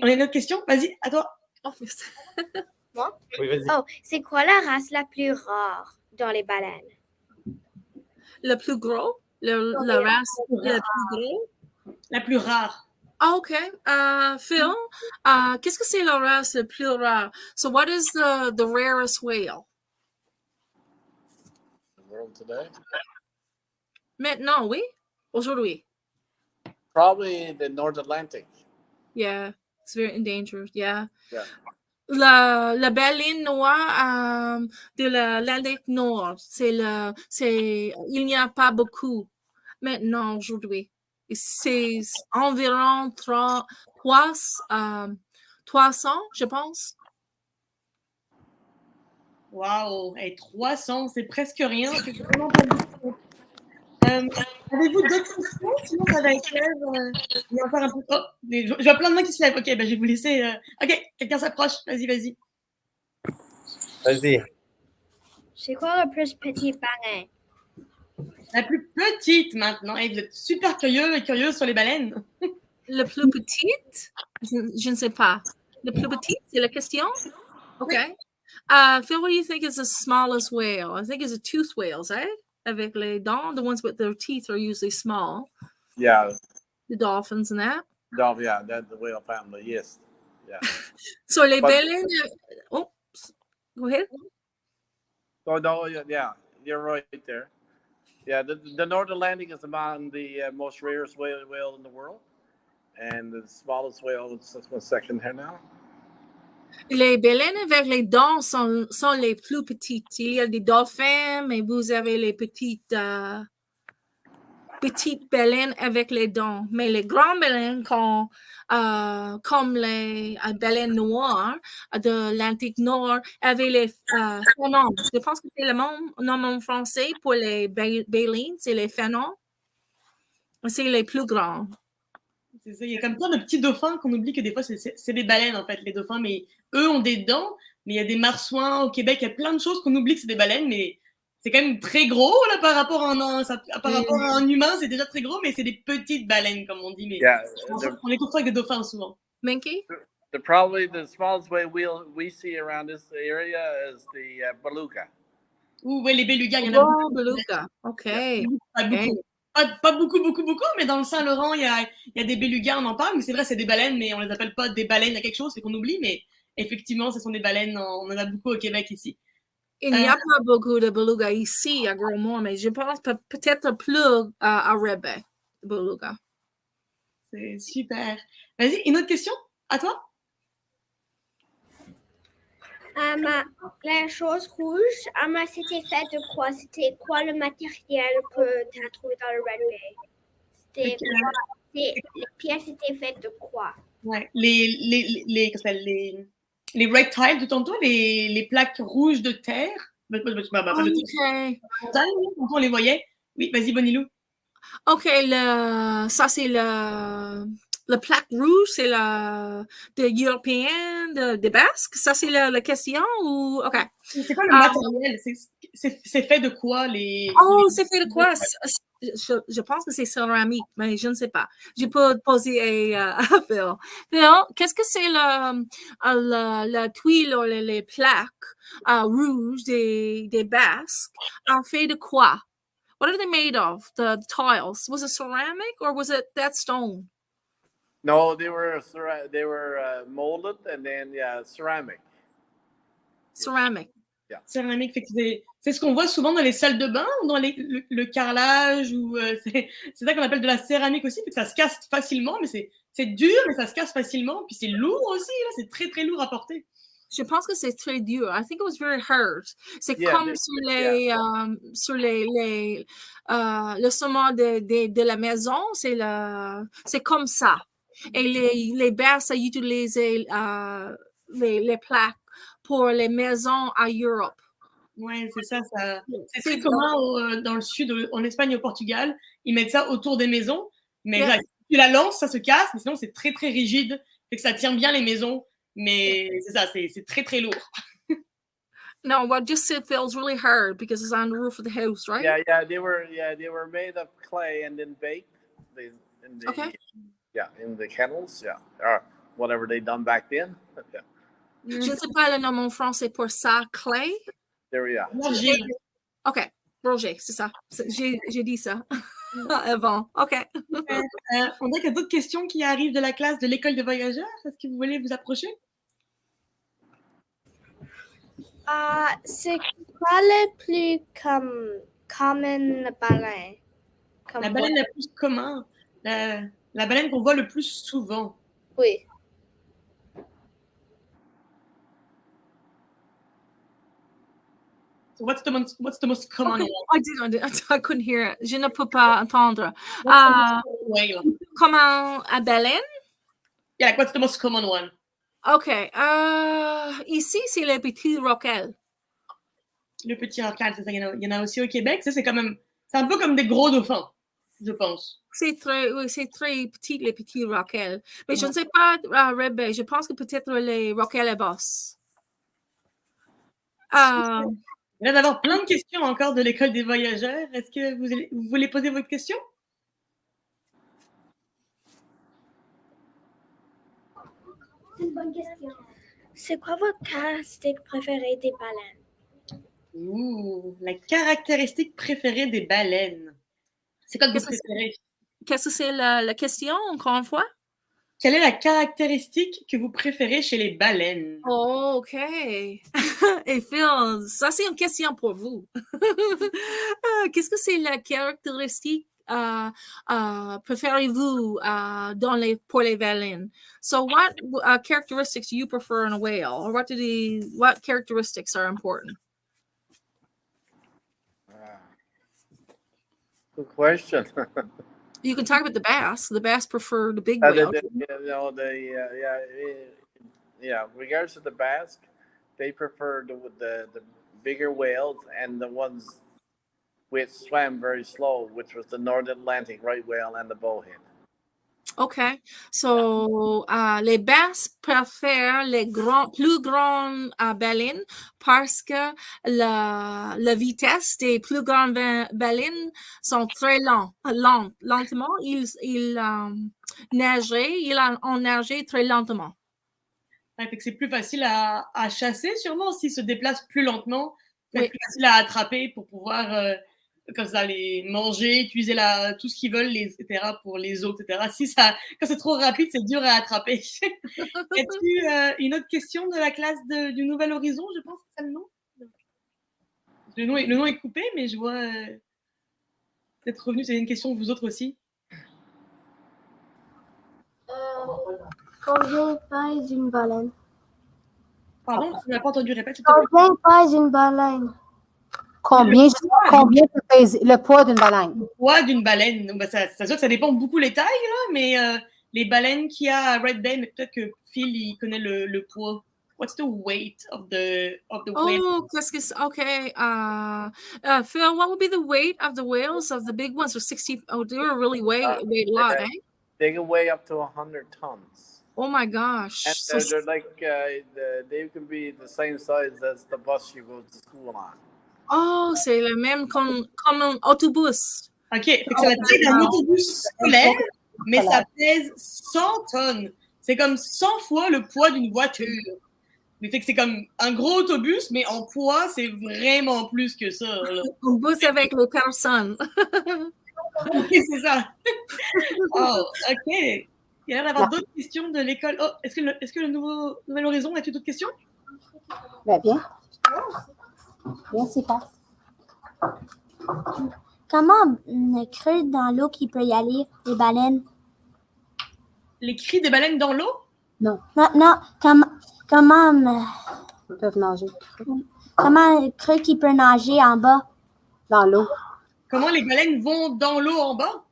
a une autre question. Vas-y, à toi. Oh, merci. Moi? Oui, vas-y. Oh, c'est quoi la race la plus rare dans les baleines? Le plus gros? La race la plus gros? La plus rare. OK. Phil, qu'est-ce que c'est la race la plus rare? So what is the rarest whale? The world today. Maintenant, oui. Aujourd'hui. Probably the North Atlantic. Yeah, it's very endangered. Yeah. Yeah. La baleine noire de l'Atlantique Nord, il n'y a pas beaucoup maintenant aujourd'hui. C'est environ 300, je pense. Waouh, 300, c'est presque rien. C'est vraiment pas beaucoup. Avez-vous d'autres questions? Sinon, ça va être clair. Il y a encore un peu. Oh, je vois plein de mains qui se lèvent. Ok, je vais vous laisser. Ok, quelqu'un s'approche. Vas-y. Vas-y. C'est quoi le plus petit baleine? La plus petite maintenant. Et vous êtes super curieux et curieuse sur les baleines. Le plus petit, je ne sais pas. Le plus petit, c'est la question? Okay. Phil, what do you think is the smallest whale? I think it's the toothed whales, eh? Avec les dents, the ones with their teeth are usually small. Yeah. The dolphins and that. Yeah, that's the whale family. Yes. Yeah. So les baleines. Oh, go ahead. Oh no, yeah, you're right there. Yeah, the North Atlantic is among the most rarest whale in the world, and the smallest whale is one section here now. Les baleines avec les dents sont les plus petites. Il y a des dauphins, mais vous avez les petites baleines avec les dents. Mais les grandes baleines, comme les baleines noires de l'Atlantique Nord, avec les fanons. Je pense que c'est le nom en français pour les baleines, c'est les fanons. C'est les plus grands. C'est ça, il y a comme plein de petits dauphins qu'on oublie que des fois, c'est des baleines, en fait, les dauphins. Mais eux ont des dents. Mais il y a des marsouins au Québec. Il y a plein de choses qu'on oublie que c'est des baleines. Mais c'est quand même très gros là, par rapport à un humain. C'est déjà très gros, mais c'est des petites baleines, comme on dit. Mais Yeah, on les confond avec des dauphins souvent. Minky? Probably the smallest whale we see around this area is the beluga. Ou ouais, les belugas, il y en a beaucoup. Beluga, OK. Pas beaucoup. Pas beaucoup, mais dans le Saint-Laurent, il y a des belugas, on en parle, mais c'est vrai, c'est des baleines, mais on les appelle pas des baleines à quelque chose, c'est qu'on oublie, mais effectivement, ce sont des baleines, on en a beaucoup au Québec ici. Il n'y a pas beaucoup de beluga ici à Gros-Mont, mais je pense peut-être plus à Rebbe, beluga. C'est super. Vas-y, une autre question? À toi? La chose rouge, c'était fait de quoi? C'était quoi le matériel que tu as trouvé dans le Red Bay? Les pièces étaient faites de quoi? Ouais, les rectiles de tantôt, les plaques rouges de terre. On les voyait. Oui, vas-y, Bonilou. OK, ça c'est le plaque rouge, c'est des Européens, des Basques. Ça c'est la question ou OK. C'est quoi le matériel? C'est fait de quoi c'est fait de quoi? Je pense que c'est céramique, mais je ne sais pas. Je peux poser à Phil. Phil, qu'est-ce que c'est la tuile ou les plaques rouges des Basques fait de quoi? What are they made of? The tiles? Was it ceramic or was it that stone? No, they were molded and then ceramic. Ceramic. Yeah. Céramique, c'est ce qu'on voit souvent dans les salles de bain ou dans le carrelage ou c'est ça qu'on appelle de la céramique aussi, ça se casse facilement, mais c'est dur, mais ça se casse facilement, puis c'est lourd aussi, là, c'est très très lourd à porter. Je pense que c'est très dur. I think it was very hard. C'est comme sur le sommet de la maison, c'est comme ça. Et les Basques utilisaient les plaques pour les maisons à Europe. Ouais, c'est ça. C'est très commun dans le sud, en Espagne et au Portugal. Ils mettent ça autour des maisons, mais là, si tu la lances, ça se casse, mais sinon c'est très très rigide, fait que ça tient bien les maisons. Mais c'est ça, c'est très très lourd. No, what just it feels really hard because it's on the roof of the house, right? Yeah, they were made of clay and then baked. In the kennels, or whatever they done back then. Yeah. Je ne sais pas le nom en français pour ça, clay. There we are. Roger. OK, Roger, c'est ça. J'ai dit ça avant. OK. On dirait qu'il y a d'autres questions qui arrivent de la classe de l'école de voyageurs. Est-ce que vous voulez vous approcher? C'est quoi le plus common baleine. Comme La baleine la plus commune, la baleine qu'on voit le plus souvent. Oui. So what's the most common one? I couldn't hear it. Je ne peux pas entendre. What's the most common whale? Comment à baleine? Yeah, like, what's the most common one? OK. Ici, c'est le petit roquel. Le petit orcal, c'est ça. Il y en a aussi au Québec. Ça, c'est un peu comme des gros dauphins, je pense. C'est très petit, les petits roquels. Mais je ne sais pas, Red Bay. Je pense que peut-être les roquels à bosse. Il y a d'avoir plein de questions encore de l'école des voyageurs. Est-ce que vous voulez poser votre question? C'est une bonne question. C'est quoi votre caractéristique préférée des baleines? Ouh, la caractéristique préférée des baleines. C'est quoi que vous préférez? Qu'est-ce que c'est la question, encore une fois? Quelle est la caractéristique que vous préférez chez les baleines? Oh, OK. Et Phil, ça, c'est une question pour vous. Qu'est-ce que c'est la caractéristique préférez-vous pour les baleines? So what characteristics do you prefer in a whale? Or what characteristics are important? Good question. You can talk about the bass. The bass prefer the big whales. Regards to the Basque, they prefer the bigger whales and the ones which swam very slow, which was the North Atlantic right whale and the bowhead. OK. So, les basses préfèrent les plus grandes baleines parce que la vitesse des plus grandes baleines sont très lentement. Ils ont nagé très lentement. Ouais, fait que c'est plus facile à chasser, sûrement, s'ils se déplacent plus lentement. C'est Oui. plus facile à attraper pour pouvoir, comme ça, les manger, utiliser tout ce qu'ils veulent, etc., pour les os, etc. Quand c'est trop rapide, c'est dur à attraper. Y a-t-il une autre question de la classe du Nouvel Horizon, je pense que c'est le nom? Le nom est coupé, mais je vois peut-être revenu. C'est une question vous autres aussi. Combien pèse une baleine? Pardon, je n'ai pas entendu, répète. Combien pèse une baleine? Combien peut peser le poids d'une baleine? Le poids d'une baleine. Donc, c'est sûr que ça dépend beaucoup les tailles, là, mais les baleines qu'il y a à Red Bay, mais peut-être que Phil, il connaît le poids. What's the weight of the whale? Oh, okay. Phil, what would be the weight of the whales of the big ones? They were really weigh a lot, eh? They can weigh up to 100 tons. Oh my gosh! And they're like they can be the same size as the bus you go to school on. Oh, c'est le même comme un autobus. OK, c'est la taille d'un autobus scolaire, mais ça pèse 100 tonnes. C'est comme 100 fois le poids d'une voiture. Mais fait que c'est comme un gros autobus, mais en poids, c'est vraiment plus que ça. Là. Un bus avec les personnes. Oui, c'est ça. Oh, OK. Il y a l'air d'avoir d'autres questions de l'école. Oh, est-ce que le Nouvel Horizon a-t-il d'autres questions? Bien. Merci, Pat. Comment creux dans l'eau qui peut y aller, les baleines? Les cris des baleines dans l'eau? Non. Comment Ils peuvent nager. Comment creux qui peut nager en bas? Dans l'eau. Comment les baleines vont dans l'eau en bas?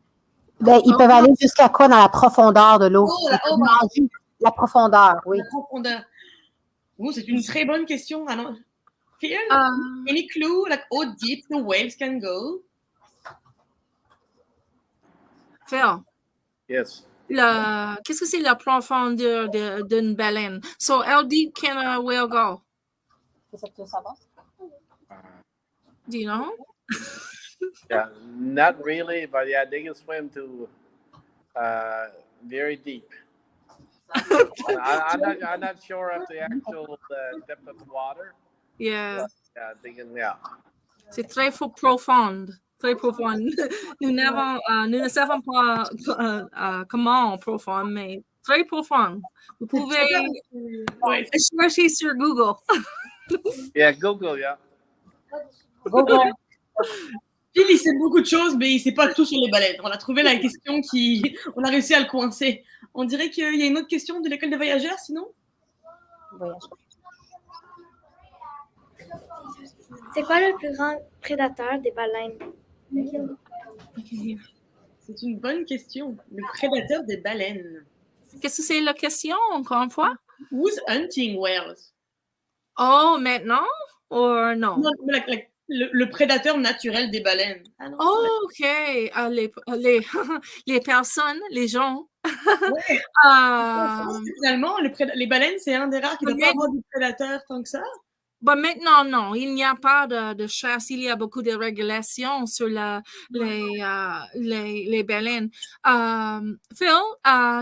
Ben, ils peuvent aller jusqu'à quoi dans la profondeur de l'eau? Oh, la profondeur, oui. La profondeur. Oh, c'est une très bonne question. Alors, Phil, any clue like how deep the whales can go? Phil. Yes. Qu'est-ce que c'est la profondeur d'une baleine? So, how deep can a whale go? C'est ça que tu veux savoir? Do you know? Yeah, not really, but yeah, they can swim to very deep. I'm not sure of the actual depth of the water. Yeah. Yeah, they can. Yeah. C'est très profond. Très profond. Nous ne savons pas comment profond, mais très profond. Vous pouvez chercher sur Google. Yeah, Google, yeah. Google. Phil, il sait beaucoup de choses, mais il sait pas tout sur les baleines. On a trouvé la question qui... On a réussi à le coincer. On dirait qu'il y a une autre question de l'école des voyageurs, sinon? Voyageurs. C'est quoi le plus grand prédateur des baleines? C'est une bonne question. Le prédateur des baleines. Qu'est-ce que c'est la question, encore une fois? Who's hunting whales? Oh, maintenant? Ou non? Non, le prédateur naturel des baleines. Ah non, Oh, OK. Les personnes, les gens. ouais. Finalement, les baleines, c'est un des rares qui ne doit pas avoir de prédateur tant que ça. Bon, maintenant, non, il n'y a pas de chasse. Il y a beaucoup de régulations sur les baleines. Phil,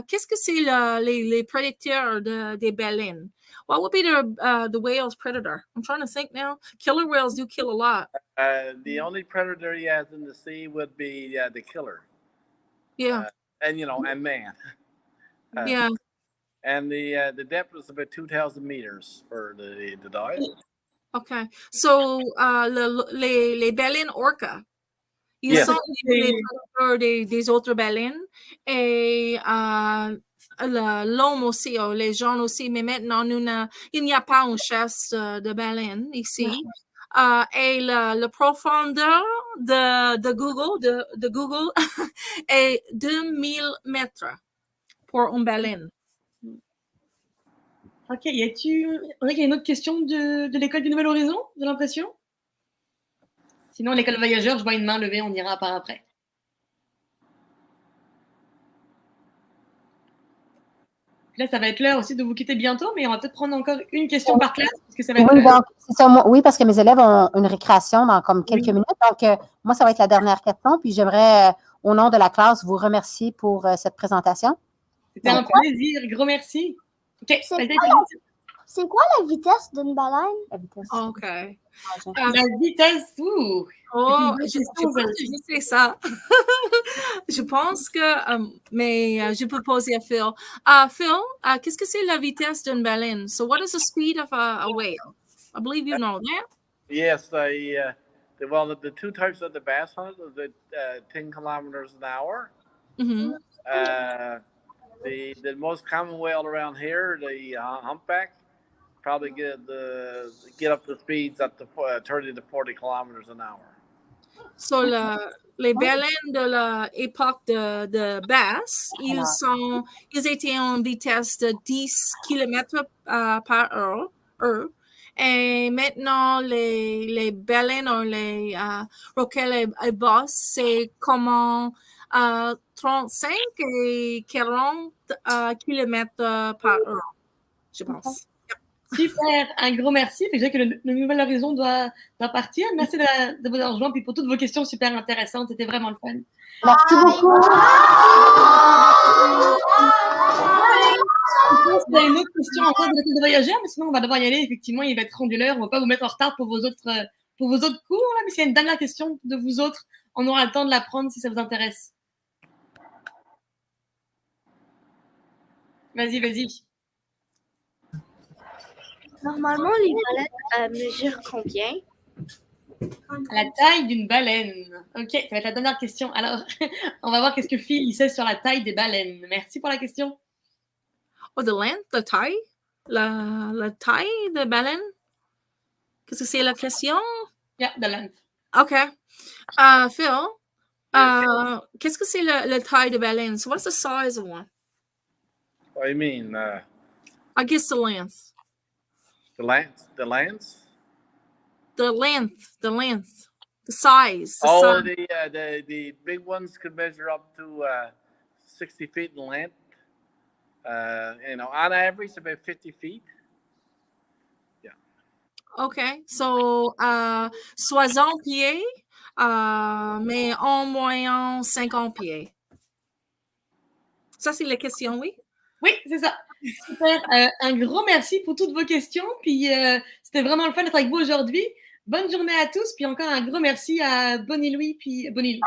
qu'est-ce que c'est les prédateurs des baleines? What would be the whale's predator? I'm trying to think now. Killer whales do kill a lot. The only predator he has in the sea would be the killer. Yeah. And man. Yeah. And the depth is about 2,000 meters for the dive. Okay. So, les baleines orcas, ils sont les prédateurs des autres baleines et l'homme aussi, les gens aussi, mais maintenant, il n'y a pas une chasse de baleines ici. Et la profondeur de Google est 2000 mètres pour une baleine. Ok, on dirait qu'il y a une autre question de l'école du Nouvel Horizon, j'ai l'impression. Sinon, l'école voyageur, je vois une main levée, on ira par après. Là, ça va être l'heure aussi de vous quitter bientôt, mais on va peut-être prendre encore une question par classe, parce que ça va être donc, c'est ça, oui, parce que mes élèves ont une récréation dans comme quelques minutes. Donc, moi, ça va être la dernière question, puis j'aimerais, au nom de la classe, vous remercier pour cette présentation. C'était un plaisir, gros merci. Okay. C'est quoi la vitesse d'une baleine? La vitesse. OK. La vitesse, oh, je sais ça. Je pense que, mais je peux poser à Phil. Phil, qu'est-ce que c'est la vitesse d'une baleine? So what is the speed of a whale? I believe you know that. Yes, the two types of the bass hunt are the 10 kilometers an hour. Mm-hmm. The most common whale around here, the humpback, probably get up to speeds up to 30 to 40 kilometers an hour. So les baleines de l'époque de basse, ils étaient en vitesse de 10 km par heure. Et maintenant, les baleines ou les roquets et bosses, c'est comment 35 et 40 km par heure, je pense. Super, un gros merci. Je dirais que le Nouvel Horizon doit partir. Merci de vous avoir rejoint et pour toutes vos questions super intéressantes. C'était vraiment le fun. Merci beaucoup. Il y a une autre question encore de l'école de voyageurs, mais sinon on va devoir y aller. Effectivement, il va être rendu l'heure. On ne va pas vous mettre en retard pour vos autres cours. Là. Mais s'il y a une dernière question de vous autres, on aura le temps de la prendre si ça vous intéresse. Vas-y. Normalement, les baleines mesurent combien? La taille d'une baleine. Ok, ça va être la dernière question. Alors, on va voir qu'est-ce que Phil sait sur la taille des baleines. Merci pour la question. Oh, the length, la taille? La taille de baleine? Qu'est-ce que c'est la question? Yeah, the length. OK. Phil, qu'est-ce que c'est la taille de baleine? So what's the size of one? What do you mean? I guess the length. The length? The length. The size. The big ones could measure up to 60 feet in length. On average, about 50 feet. Yeah. Okay, so 60 pieds, mais en moyenne 50 pieds. Ça, c'est la question, oui? Oui, c'est ça. Super. Un gros merci pour toutes vos questions. Puis, c'était vraiment le fun d'être avec vous aujourd'hui. Bonne journée à tous. Puis encore un gros merci à Bonnie Louis. Puis Bonnie Louis.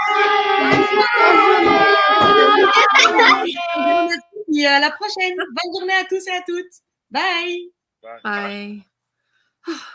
Puis à la prochaine. Bonne journée à tous et à toutes. Bye. Bye. Bye.